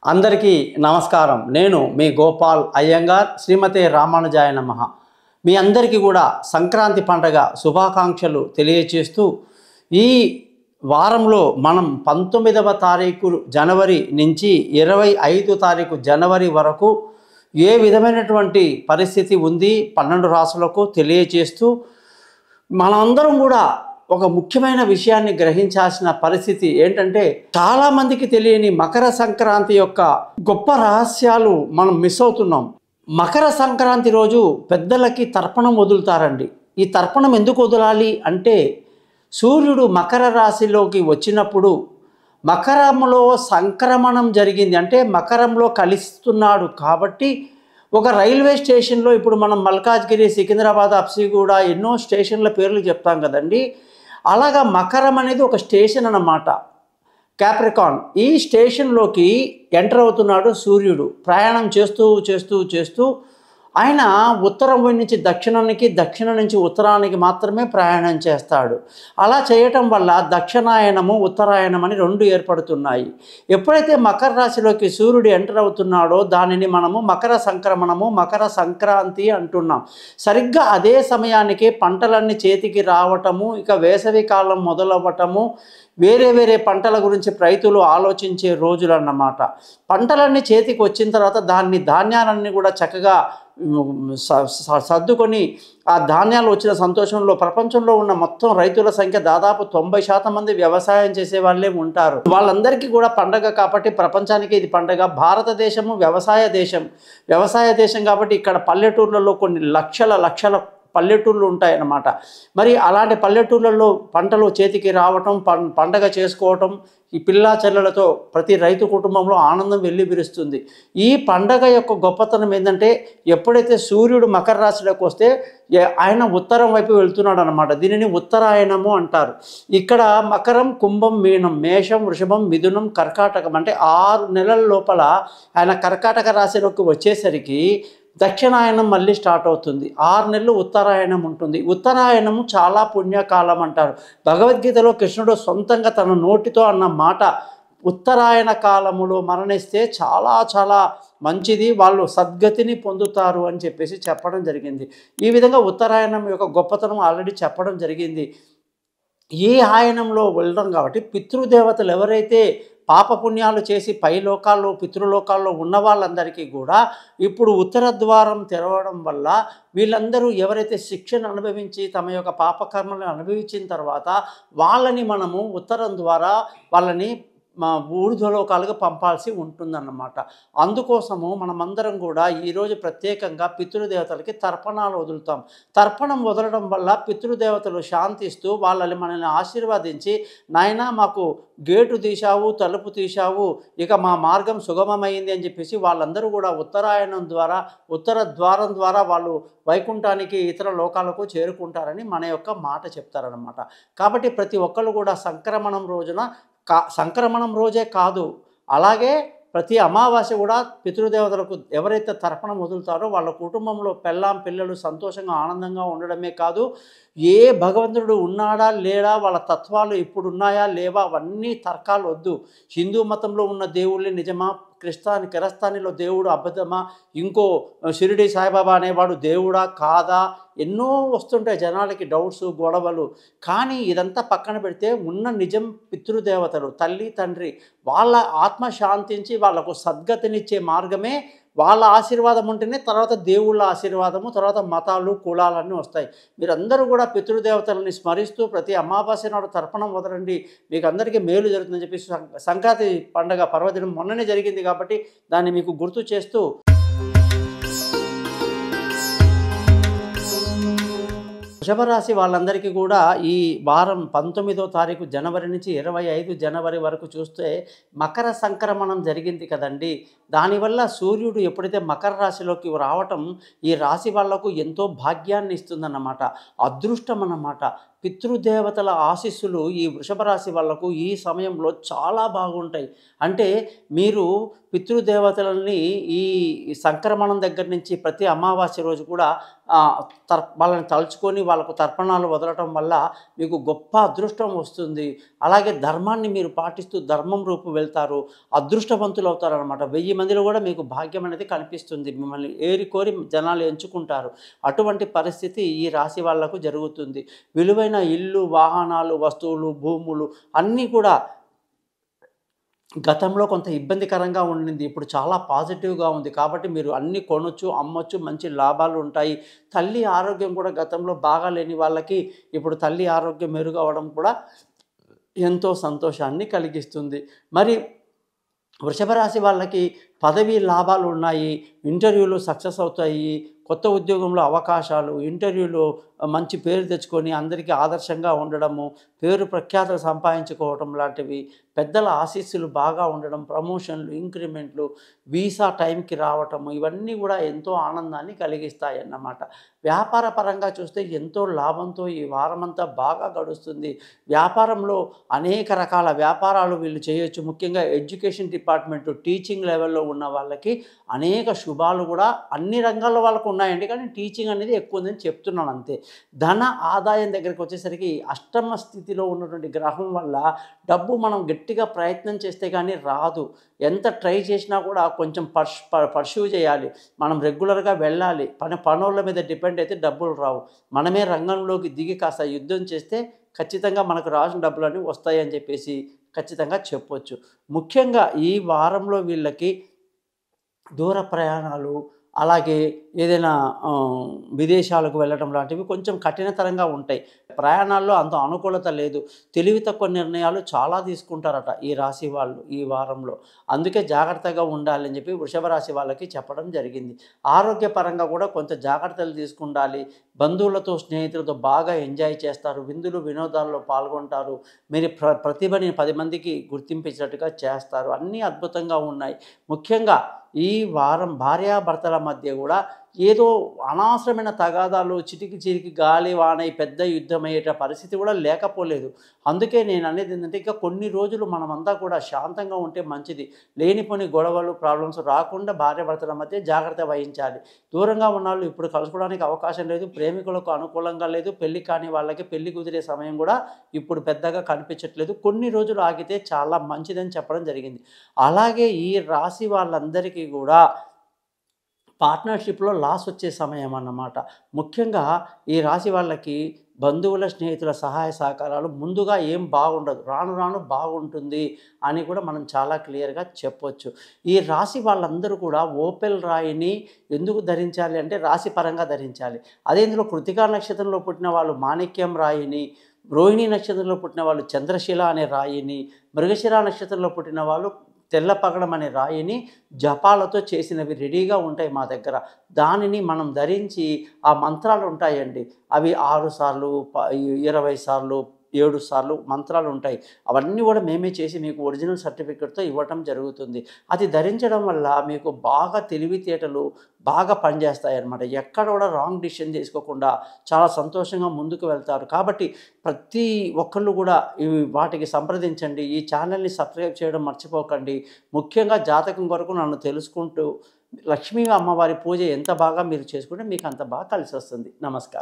అందరికీ నమస్కారం. నేను మీ గోపాల్ అయ్యంగార్. శ్రీమతే రామానుజాయ నమః. మీ అందరికీ కూడా సంక్రాంతి పండుగ శుభాకాంక్షలు తెలియచేస్తూ ఈ వారంలో మనం 19వ తారీఖు జనవరి నుంచి 25 తారీఖు జనవరి వరకు ఏ విధమైనటువంటి పరిస్థితి ఉంది 12 రాశులకు తెలియచేస్తూ మనమందరం కూడా ఒక ముఖ్యమైన విషయాన్ని గ్రహించాల్సిన పరిస్థితి ఏంటంటే, చాలామందికి తెలియని మకర సంక్రాంతి యొక్క గొప్ప రహస్యాలు మనం మిస్ అవుతున్నాం. మకర సంక్రాంతి రోజు పెద్దలకి తర్పణం వదులుతారండి. ఈ తర్పణం ఎందుకు వదలాలి అంటే, సూర్యుడు మకర రాశిలోకి వచ్చినప్పుడు మకరంలో సంక్రమణం జరిగింది, అంటే మకరంలో కలిస్తున్నాడు. కాబట్టి ఒక రైల్వే స్టేషన్లో ఇప్పుడు మనం మల్కాజ్గిరి, సికింద్రాబాద్, అప్సిగూడ ఎన్నో స్టేషన్ల పేర్లు చెప్తాం కదండి. అలాగా మకరం అనేది ఒక స్టేషన్ అన్నమాట, క్యాప్రికాన్. ఈ స్టేషన్లోకి ఎంటర్ అవుతున్నాడు సూర్యుడు. ప్రయాణం చేస్తూ చేస్తూ చేస్తూ ఆయన ఉత్తరం నుంచి దక్షిణానికి, దక్షిణం నుంచి ఉత్తరానికి మాత్రమే ప్రయాణం చేస్తాడు. అలా చేయటం వల్ల దక్షిణాయనము, ఉత్తరాయణం అని రెండు ఏర్పడుతున్నాయి. ఎప్పుడైతే మకర రాశిలోకి సూర్యుడు ఎంటర్ అవుతున్నాడో దానిని మనము మకర సంక్రమణము, మకర సంక్రాంతి అంటున్నాం. సరిగ్గా అదే సమయానికి పంటలన్నీ చేతికి రావటము, ఇక వేసవి కాలం మొదలవ్వటము, వేరే వేరే పంటల గురించి రైతులు ఆలోచించే రోజులు అన్నమాట. పంటలన్నీ చేతికి వచ్చిన తర్వాత ధాన్యాలన్నీ కూడా చక్కగా సర్దుకొని ఆ ధాన్యాలు వచ్చిన సంతోషంలో ప్రపంచంలో ఉన్న మొత్తం రైతుల సంఖ్య దాదాపు 90% మంది వ్యవసాయం చేసే వాళ్ళే ఉంటారు. వాళ్ళందరికీ కూడా పండగ కాబట్టి ప్రపంచానికి ఇది పండగ. భారతదేశము వ్యవసాయ దేశం కాబట్టి ఇక్కడ పల్లెటూర్లలో కొన్ని లక్షల పల్లెటూళ్ళు ఉంటాయన్నమాట. మరి అలాంటి పల్లెటూళ్ళల్లో పంటలు చేతికి రావటం, పండగ చేసుకోవటం, ఈ పిల్లా చెల్లెలతో ప్రతి రైతు కుటుంబంలో ఆనందం వెల్లివిరుస్తుంది. ఈ పండగ యొక్క గొప్పతనం ఏంటంటే, ఎప్పుడైతే సూర్యుడు మకర రాశిలోకి వస్తే ఆయన ఉత్తరం వైపు వెళ్తున్నాడు అనమాట. దీనిని ఉత్తరాయణము అంటారు. ఇక్కడ మకరం, కుంభం, మీనం, మేషం, వృషభం, మిథునం, కర్కాటకం అంటే 6 నెలల లోపల ఆయన కర్కాటక రాశిలోకి వచ్చేసరికి దక్షిణాయనం మళ్ళీ స్టార్ట్ అవుతుంది. 6 నెలలు ఉత్తరాయణం ఉంటుంది. ఉత్తరాయణము చాలా పుణ్యకాలం అంటారు. భగవద్గీతలో కృష్ణుడు సొంతంగా తన నోటితో అన్న మాట, ఉత్తరాయణ కాలములో మరణిస్తే చాలా చాలా మంచిది, వాళ్ళు సద్గతిని పొందుతారు అని చెప్పేసి చెప్పడం జరిగింది. ఈ విధంగా ఉత్తరాయణం యొక్క గొప్పతనం ఆల్రెడీ చెప్పడం జరిగింది. ఈ ఆయనంలో వెళ్ళడం కాబట్టి పితృదేవతలు ఎవరైతే పాపపుణ్యాలు చేసి పై లోకాల్లో, పితృలోకాల్లో ఉన్న వాళ్ళందరికీ కూడా ఇప్పుడు ఉత్తర ద్వారం తెరవడం వల్ల వీళ్ళందరూ ఎవరైతే శిక్షను అనుభవించి తమ యొక్క పాపకర్మలను అనుభవించిన తర్వాత వాళ్ళని మనము ఉత్తరం ద్వారా వాళ్ళని ఊర్ధ్వలోకాలుగా పంపాల్సి ఉంటుందన్నమాట. అందుకోసము మనమందరం కూడా ఈరోజు ప్రత్యేకంగా పితృదేవతలకి తర్పణాలు వదులుతాం. తర్పణం వదలడం వల్ల పితృదేవతలు శాంతిస్తూ వాళ్ళని మనల్ని ఆశీర్వదించి, నాయనా మాకు గేటు తీశావు, తలుపు తీశావు, ఇక మా మార్గం సుగమమైంది అని చెప్పేసి వాళ్ళందరూ కూడా ఉత్తరాయణం ద్వారా, ఉత్తర ద్వారం ద్వారా వాళ్ళు వైకుంఠానికి, ఇతర లోకాలకు చేరుకుంటారని మన యొక్క మాట చెప్తారనమాట. కాబట్టి ప్రతి ఒక్కళ్ళు కూడా సంక్రమణం రోజే కాదు, అలాగే ప్రతి అమావాస్య కూడా పితృదేవతలకు ఎవరైతే తర్పణం వదులుతారో వాళ్ళ కుటుంబంలో పిల్లలు సంతోషంగా ఆనందంగా ఉండడమే కాదు, ఏ భగవంతుడు ఉన్నాడా లేడా, వాళ్ళ తత్వాలు ఇప్పుడు ఉన్నాయా లేవా అవన్నీ తర్కాలు వద్దు. హిందూ మతంలో ఉన్న దేవుళ్ళే నిజమా, కిరస్తానిలో దేవుడు అబద్ధమా, ఇంకో షిరిడి సాయిబాబా అనేవాడు దేవుడా కాదా, ఎన్నో వస్తుంటాయి జనాలకి డౌట్స్, గొడవలు. కానీ ఇదంతా పక్కన పెడితే ఉన్న నిజం పితృదేవతలు, తల్లి తండ్రి, వాళ్ళ ఆత్మ శాంతించి వాళ్ళకు సద్గతినిచ్చే మార్గమే వాళ్ళ ఆశీర్వాదం ఉంటేనే తర్వాత దేవుళ్ళ ఆశీర్వాదము, తర్వాత మతాలు, కులాలన్నీ వస్తాయి. మీరందరూ కూడా పితృదేవతలని స్మరిస్తూ ప్రతి అమావాస్య నాడు తర్పణం వదలండి, మీకు అందరికీ మేలు జరుగుతుందని చెప్పి సంక్రాంతి పండగ పర్వదినం మొన్ననే జరిగింది కాబట్టి దాన్ని మీకు గుర్తు చేస్తూ, వృషభరాశి వాళ్ళందరికీ కూడా ఈ వారం 19వ తారీఖు జనవరి నుంచి 25 జనవరి వరకు చూస్తే మకర సంక్రమణం జరిగింది కదండి. దానివల్ల సూర్యుడు ఎప్పుడైతే మకర రాశిలోకి రావటం ఈ రాశి వాళ్లకు ఎంతో భాగ్యాన్ని ఇస్తుందన్నమాట, అదృష్టం అన్నమాట. పితృదేవతల ఆశీస్సులు ఈ వృషభ రాశి వాళ్లకు ఈ సమయంలో చాలా బాగుంటాయి. అంటే మీరు పితృదేవతలని ఈ సంక్రమణం దగ్గర నుంచి ప్రతి అమావాస్య రోజు కూడా వాళ్ళని తలుచుకొని వాళ్ళకు తర్పణాలు వదలటం వల్ల మీకు గొప్ప అదృష్టం వస్తుంది. అలాగే ధర్మాన్ని మీరు పాటిస్తూ ధర్మం రూపు వెళ్తారు, అదృష్టవంతులు అవుతారనమాట. 1000 మందిలో కూడా మీకు భాగ్యం అనేది కనిపిస్తుంది, మిమ్మల్ని ఏరికోరి జనాలు ఎంచుకుంటారు. అటువంటి పరిస్థితి ఈ రాశి వాళ్లకు జరుగుతుంది. విలువైన ఇల్లు, వాహనాలు, వస్తువులు, భూములు అన్నీ కూడా గతంలో కొంత ఇబ్బందికరంగా ఉండింది, ఇప్పుడు చాలా పాజిటివ్గా ఉంది. కాబట్టి మీరు అన్నీ కొనొచ్చు, అమ్మొచ్చు, మంచి లాభాలు ఉంటాయి. తల్లి ఆరోగ్యం కూడా గతంలో బాగా లేని వాళ్ళకి ఇప్పుడు తల్లి ఆరోగ్యం మెరుగవడం కూడా ఎంతో సంతోషాన్ని కలిగిస్తుంది. మరి వృషభ రాశి వాళ్ళకి పదవి లాభాలు ఉన్నాయి, ఇంటర్వ్యూలు సక్సెస్ అవుతాయి, కొత్త ఉద్యోగంలో అవకాశాలు, ఇంటర్వ్యూలో మంచి పేరు తెచ్చుకొని అందరికీ ఆదర్శంగా ఉండడము, పేరు ప్రఖ్యాతలు సంపాదించుకోవటం లాంటివి, పెద్దల ఆశీస్సులు బాగా ఉండడం, ప్రమోషన్లు, ఇంక్రిమెంట్లు, వీసా టైంకి రావటము, ఇవన్నీ కూడా ఎంతో ఆనందాన్ని కలిగిస్తాయి అన్నమాట. వ్యాపార పరంగా చూస్తే ఎంతో లాభంతో ఈ వారమంతా బాగా గడుస్తుంది. వ్యాపారంలో అనేక రకాల వ్యాపారాలు వీళ్ళు చేయొచ్చు. ముఖ్యంగా ఎడ్యుకేషన్ డిపార్ట్మెంట్, టీచింగ్ లెవెల్లో ఉన్న వాళ్ళకి అనేక శుభాలు కూడా అన్ని రంగాల్లో వాళ్ళకు ఉన్నాయండి. కానీ టీచింగ్ అనేది ఎక్కువ ఉందని చెప్తున్నాను అంతే. ధన ఆదాయం దగ్గరికి వచ్చేసరికి అష్టమ స్థితిలో ఉన్నటువంటి గ్రహం వల్ల డబ్బు మనం గట్టిగా ప్రయత్నం చేస్తే కానీ రాదు. ఎంత ట్రై చేసినా కూడా కొంచెం పర్స్యూ చేయాలి, మనం రెగ్యులర్గా వెళ్ళాలి. పనుల మీద డిపెండ్ అయితే డబ్బులు రావు. మనమే రంగంలోకి దిగి కాస్త యుద్ధం చేస్తే ఖచ్చితంగా మనకు రాసిన డబ్బులన్నీ వస్తాయని చెప్పేసి ఖచ్చితంగా చెప్పొచ్చు. ముఖ్యంగా ఈ వారంలో వీళ్ళకి దూర ప్రయాణాలు, అలాగే ఏదైనా విదేశాలకు వెళ్ళడం లాంటివి కొంచెం కఠినతరంగా ఉంటాయి. ప్రయాణాల్లో అంత అనుకూలత లేదు. తెలివి తక్కువ నిర్ణయాలు చాలా తీసుకుంటారట ఈ రాశి వాళ్ళు ఈ వారంలో. అందుకే జాగ్రత్తగా ఉండాలని చెప్పి వృషభ రాశి వాళ్ళకి చెప్పడం జరిగింది. ఆరోగ్యపరంగా కూడా కొంత జాగ్రత్తలు తీసుకుండాలి. బంధువులతో, స్నేహితులతో బాగా ఎంజాయ్ చేస్తారు, విందులు వినోదాల్లో పాల్గొంటారు, మీరు ప్రతిభని 10 మందికి గుర్తింపించినట్టుగా చేస్తారు. అన్నీ అద్భుతంగా ఉన్నాయి. ముఖ్యంగా ఈ వారం భార్యాభర్తల మధ్య కూడా ఏదో అనవసరమైన తగాదాలు, చిటికి గాలి వానై పెద్ద యుద్ధమయ్యేట పరిస్థితి కూడా లేకపోలేదు. అందుకే నేను అనేది ఏంటంటే ఇక కొన్ని రోజులు మనమంతా కూడా శాంతంగా ఉంటే మంచిది. లేనిపోని గొడవలు, ప్రాబ్లమ్స్ రాకుండా భార్యాభర్తల మధ్య జాగ్రత్త వహించాలి. దూరంగా ఉన్న వాళ్ళు ఇప్పుడు కలుసుకోవడానికి అవకాశం లేదు, ప్రేమికులకు అనుకూలంగా లేదు, పెళ్లి కాని వాళ్ళకి పెళ్లి కుదిరే సమయం కూడా ఇప్పుడు పెద్దగా కనిపించట్లేదు. కొన్ని రోజులు ఆగితే చాలా మంచిదని చెప్పడం జరిగింది. అలాగే ఈ రాశి వాళ్ళందరికీ కూడా పార్ట్నర్షిప్లో లాస్ వచ్చే సమయం అన్నమాట. ముఖ్యంగా ఈ రాశి వాళ్ళకి బంధువుల, స్నేహితుల సహాయ సహకారాలు ముందుగా ఏం బాగుండదు, రాను రాను బాగుంటుంది అని కూడా మనం చాలా క్లియర్గా చెప్పొచ్చు. ఈ రాశి వాళ్ళందరూ కూడా ఓపెల్ రాయిని ఎందుకు ధరించాలి అంటే రాశి పరంగా ధరించాలి. అదే ఇందులో కృతికా నక్షత్రంలో పుట్టిన వాళ్ళు మాణిక్యం రాయిని, రోహిణి నక్షత్రంలో పుట్టిన వాళ్ళు చంద్రశిల అనే రాయిని, మృగశిర నక్షత్రంలో పుట్టిన వాళ్ళు తెల్ల పగడం అనే రాయిని జపాలతో చేసినవి రెడీగా ఉంటాయి మా దగ్గర. దానిని మనం ధరించి ఆ మంత్రాలు ఉంటాయండి, అవి 6 సార్లు, 20 సార్లు, 7 సార్లు మంత్రాలు ఉంటాయి. అవన్నీ కూడా మేమే చేసి మీకు ఒరిజినల్ సర్టిఫికెట్తో ఇవ్వటం జరుగుతుంది. అది ధరించడం వల్ల మీకు బాగా తెలివితేటలు బాగా పనిచేస్తాయి అన్నమాట. ఎక్కడ కూడా రాంగ్ డిసిషన్ తీసుకోకుండా చాలా సంతోషంగా ముందుకు వెళ్తారు. కాబట్టి ప్రతి ఒక్కళ్ళు కూడా వాటికి సంప్రదించండి. ఈ ఛానల్ని సబ్స్క్రైబ్ చేయడం మర్చిపోకండి. ముఖ్యంగా జాతకం కొరకు నన్ను తెలుసుకుంటూ లక్ష్మీ అమ్మవారి పూజ ఎంత బాగా మీరు చేసుకుంటే మీకు అంత బాగా కలిసి వస్తుంది. నమస్కారం.